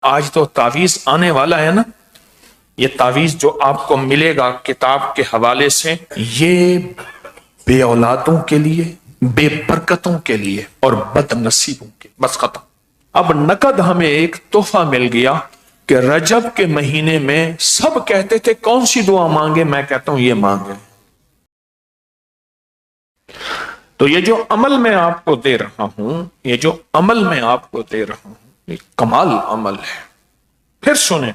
آج تو تعویذ آنے والا ہے نا، یہ تعویذ جو آپ کو ملے گا کتاب کے حوالے سے، یہ بے اولادوں کے لیے، بے برکتوں کے لیے اور بد نصیبوں کے، بس ختم۔ اب نقد ہمیں ایک تحفہ مل گیا کہ رجب کے مہینے میں سب کہتے تھے کون سی دعا مانگے، میں کہتا ہوں یہ مانگے۔ تو یہ جو عمل میں آپ کو دے رہا ہوں، یہ جو عمل میں آپ کو دے رہا ہوں، یہ کمال عمل ہے۔ پھر سنیں،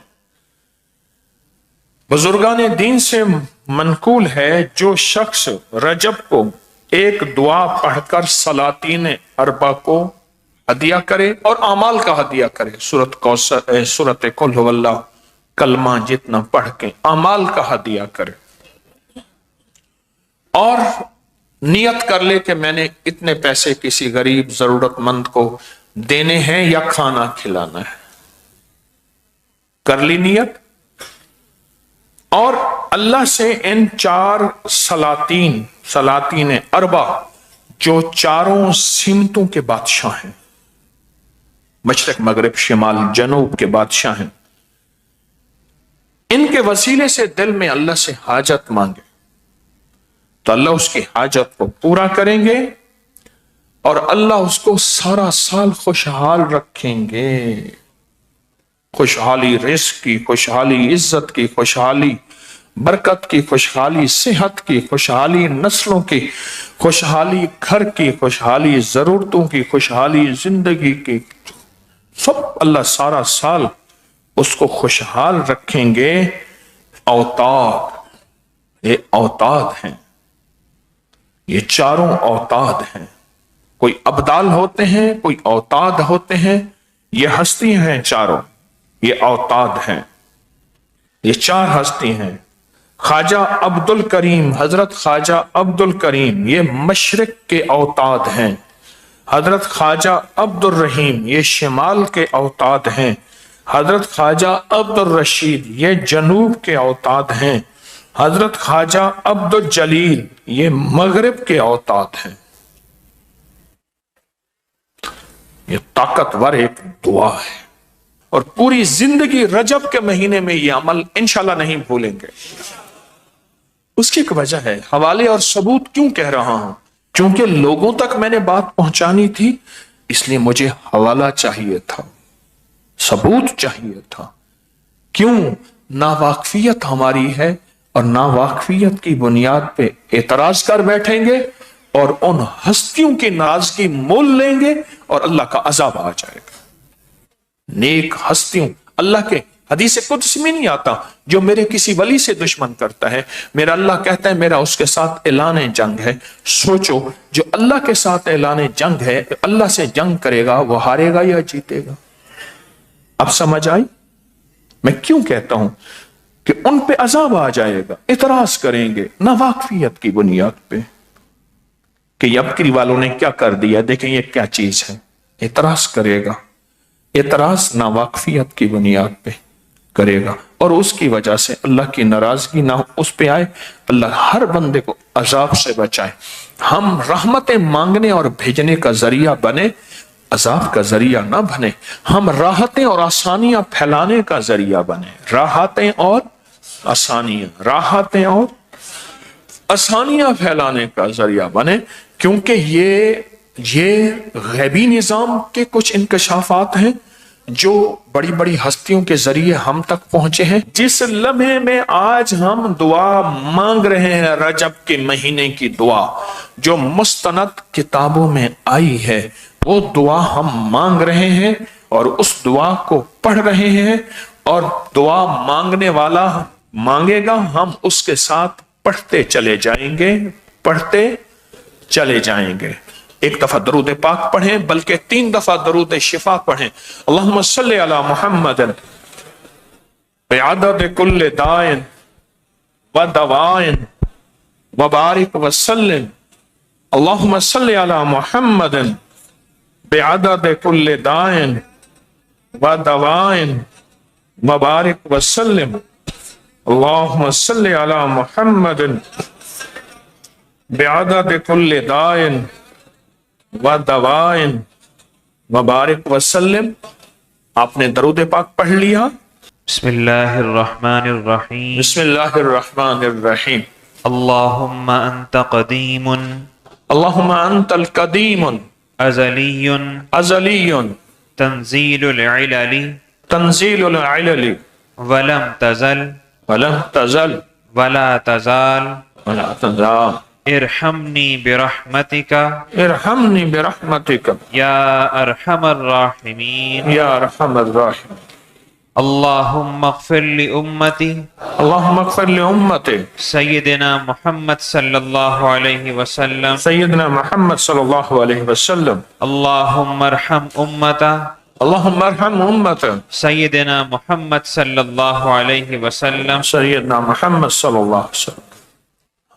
بزرگان دین سے منقول ہے جو شخص رجب کو ایک دعا پڑھ کر سلاطین اربع کو ہدیہ کرے اور اعمال کا ہدیہ کرے، سورت قل هو اللہ کلمہ جتنا پڑھ کے اعمال کا ہدیہ کرے، اور نیت کر لے کہ میں نے اتنے پیسے کسی غریب ضرورت مند کو دینے ہیں یا کھانا کھلانا ہے، کر لی نیت، اور اللہ سے ان چار سلاطین اربع جو چاروں سمتوں کے بادشاہ ہیں، مشرق مغرب شمال جنوب کے بادشاہ ہیں، ان کے وسیلے سے دل میں اللہ سے حاجت مانگے تو اللہ اس کی حاجت کو پورا کریں گے، اور اللہ اس کو سارا سال خوشحال رکھیں گے، خوشحالی رزق کی، خوشحالی عزت کی، خوشحالی برکت کی، خوشحالی صحت کی، خوشحالی نسلوں کی، خوشحالی گھر کی، خوشحالی ضرورتوں کی، خوشحالی زندگی کی، سب اللہ سارا سال اس کو خوشحال رکھیں گے۔ اوتاد، یہ اوتاد ہیں، یہ چاروں اوتاد ہیں، کوئی ابدال ہوتے ہیں، کوئی اوتاد ہوتے ہیں، یہ ہستی ہیں چاروں، یہ اوتاد ہیں، یہ چار ہستی ہیں۔ خواجہ عبد الکریم، حضرت خواجہ عبد الکریم یہ مشرق کے اوتاد ہیں، حضرت خواجہ عبد الرحیم یہ شمال کے اوتاد ہیں، حضرت خواجہ عبد الرشید یہ جنوب کے اوتاد ہیں، حضرت خواجہ عبد الجلیل یہ مغرب کے اوتاد ہیں۔ یہ طاقتور ایک دعا ہے، اور پوری زندگی رجب کے مہینے میں یہ عمل انشاءاللہ نہیں بھولیں گے۔ اس کی ایک وجہ ہے، حوالے اور ثبوت کیوں کہہ رہا ہوں؟ چونکہ لوگوں تک میں نے بات پہنچانی تھی، اس لیے مجھے حوالہ چاہیے تھا، ثبوت چاہیے تھا۔ کیوں؟ ناواقفیت ہماری ہے، اور ناواقفیت کی بنیاد پہ اعتراض کر بیٹھیں گے اور ان ہستیوں کی ناراضگی مول لیں گے اور اللہ کا عذاب آ جائے گا۔ نیک ہستیوں، اللہ کے حدیث قدس میں نہیں آتا جو میرے کسی ولی سے دشمن کرتا ہے، میرا اللہ کہتا ہے میرا اس کے ساتھ اعلان جنگ ہے۔ سوچو، جو اللہ کے ساتھ اعلان جنگ ہے، اللہ سے جنگ کرے گا، وہ ہارے گا یا جیتے گا؟ اب سمجھ آئی میں کیوں کہتا ہوں کہ ان پہ عذاب آ جائے گا، اعتراض کریں گے ناواقفیت کی بنیاد پہ کہ یبکری والوں نے کیا کر دیا، دیکھیں یہ کیا چیز ہے، اعتراض کرے گا، اعتراض ناواقفیت کی بنیاد پہ کرے گا، اور اس کی وجہ سے اللہ کی ناراضگی نہ اس پہ آئے، اللہ ہر بندے کو عذاب سے بچائے۔ ہم رحمتیں مانگنے اور بھیجنے کا ذریعہ بنے، عذاب کا ذریعہ نہ بنے۔ ہم راحتیں اور آسانیاں پھیلانے کا ذریعہ بنے، راحتیں اور آسانیاں، راحتیں اور آسانیاں پھیلانے کا ذریعہ بنے، کیونکہ یہ غیبی نظام کے کچھ انکشافات ہیں جو بڑی بڑی ہستیوں کے ذریعے ہم تک پہنچے ہیں۔ جس لمحے میں آج ہم دعا مانگ رہے ہیں، رجب کے مہینے کی دعا جو مستند کتابوں میں آئی ہے، وہ دعا ہم مانگ رہے ہیں اور اس دعا کو پڑھ رہے ہیں، اور دعا مانگنے والا مانگے گا، ہم اس کے ساتھ پڑھتے چلے جائیں گے، پڑھتے چلے جائیں گے۔ ایک دفعہ درود پاک پڑھیں، بلکہ 3 دفعہ درود شفا پڑھیں۔ اللہم صلی علی محمد بعدد کل دائن و دوائن وبارک وسلم۔ اللہم صلی علی محمد بعدد کل دائن و دوائن وبارک وسلم۔ اللہم صلی علی محمد بعدد کل دائن و دوائن وبارک وسلم۔ آپ نے درود پاک پڑھ لیا. بسم اللہ الرحمن الرحیم. بسم اللہ الرحمن الرحیم. اللہم انت قدیم اللہم انت القدیم ازلی ازلی تنزیل العلل تنزیل العلل ولم تزل ولم تزل ولا تزال ولا تزال ارحمنی برحمتک ارحمنی برحمتک یا ارحم الراحمین. یا ارحم الراحمین. اللہم اغفر لامتی اللہم اغفر لامتی سیدنا محمد صلی اللہ علیہ وسلم. سیدنا محمد صلی اللہ علیہ وسلم. اللہم ارحم امتا اللہم ارحم امت سیدنا محمد صلی اللہ علیہ وسلم. سیدنا محمد صلی اللہ علیہ وسلم.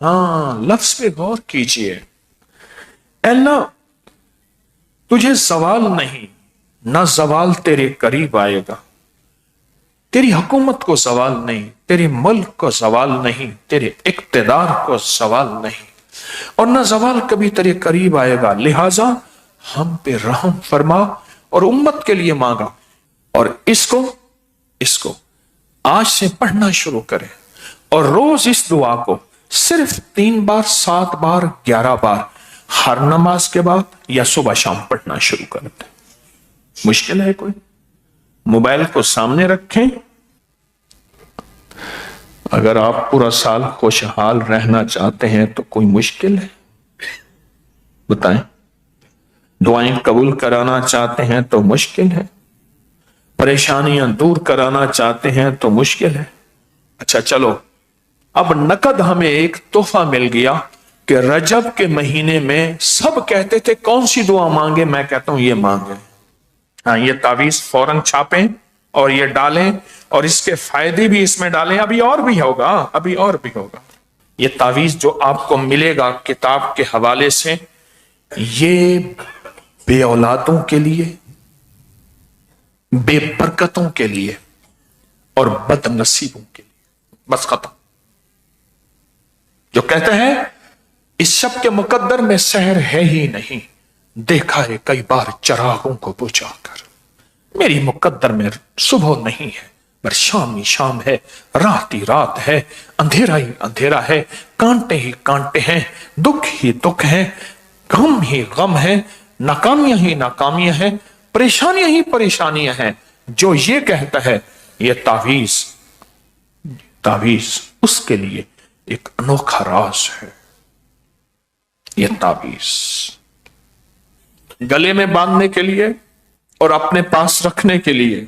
ہاں، لفظ پہ غور کیجئے. اے اللہ، تجھے زوال نہیں، نہ زوال تیرے قریب آئے گا. تیری حکومت کو زوال نہیں، تیرے ملک کو زوال نہیں، تیرے اقتدار کو زوال نہیں، اور نہ زوال کبھی تیرے قریب آئے گا. لہٰذا ہم پہ رحم فرما. اور امت کے لیے مانگا، اور اس کو آج سے پڑھنا شروع کریں، اور روز اس دعا کو صرف 3 بار 7 بار 11 بار ہر نماز کے بعد یا صبح شام پڑھنا شروع کر دیں. مشکل ہے کوئی؟ موبائل کو سامنے رکھیں. اگر آپ پورا سال خوشحال رہنا چاہتے ہیں تو کوئی مشکل ہے؟ بتائیں. دعائیں قبول کرانا چاہتے ہیں تو مشکل ہے؟ پریشانیاں دور کرانا چاہتے ہیں تو مشکل ہے؟ اچھا چلو، اب نقد ہمیں ایک تحفہ مل گیا کہ رجب کے مہینے میں سب کہتے تھے کون سی دعا مانگے. میں کہتا ہوں یہ مانگے. ہاں، یہ تعویذ فوراً چھاپیں اور یہ ڈالیں، اور اس کے فائدے بھی اس میں ڈالیں. ابھی اور بھی ہوگا. یہ تعویذ جو آپ کو ملے گا کتاب کے حوالے سے، یہ بے اولادوں کے لیے، بے برکتوں کے لیے، اور بد نصیبوں کے لیے. بس ختم. جو کہتے ہیں اس شب کے مقدر میں سحر ہے ہی نہیں، دیکھا ہے کئی بار چراغوں کو بجھا کر. میری مقدر میں صبح نہیں ہے، پر شام ہی شام ہے، رات ہی رات ہے، اندھیرا ہی اندھیرا ہے، کانٹے ہی کانٹے ہیں، دکھ ہی دکھ ہیں، غم ہی غم ہے، ناکامیاں ہی ناکامیاں ہیں، پریشانیاں ہی پریشانیاں ہیں. جو یہ کہتا ہے یہ تعویذ اس کے لیے ایک انوکھا راز ہے. یہ تعویذ گلے میں باندھنے کے لیے اور اپنے پاس رکھنے کے لیے،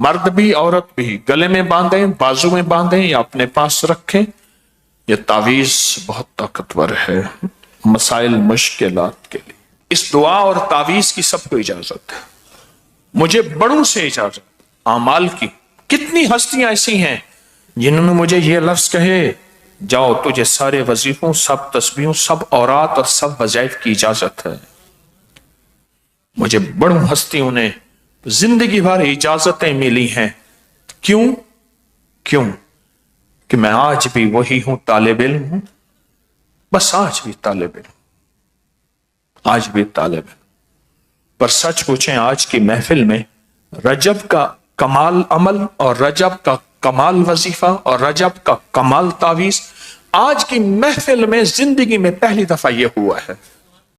مرد بھی عورت بھی گلے میں باندھیں، بازو میں باندھیں یا اپنے پاس رکھیں. یہ تعویذ بہت طاقتور ہے مسائل مشکلات کے لیے. اس دعا اور تعویذ کی سب کو اجازت ہے. مجھے بڑوں سے اجازت اعمال کی. کتنی ہستیاں ایسی ہیں جنہوں نے مجھے یہ لفظ کہے، جاؤ تجھے سارے وظیفوں، سب تسبیحوں، سب اورات اور سب وظائف کی اجازت ہے. مجھے بڑوں ہستیوں نے زندگی بھر اجازتیں ملی ہیں. کیوں کہ میں آج بھی وہی ہوں، طالب علم ہوں. بس آج بھی طالب علم، پر سچ پوچھیں آج کی محفل میں رجب کا کمال عمل اور رجب کا کمال وظیفہ اور رجب کا کمال تعویذ آج کی محفل میں زندگی میں پہلی دفعہ یہ ہوا ہے.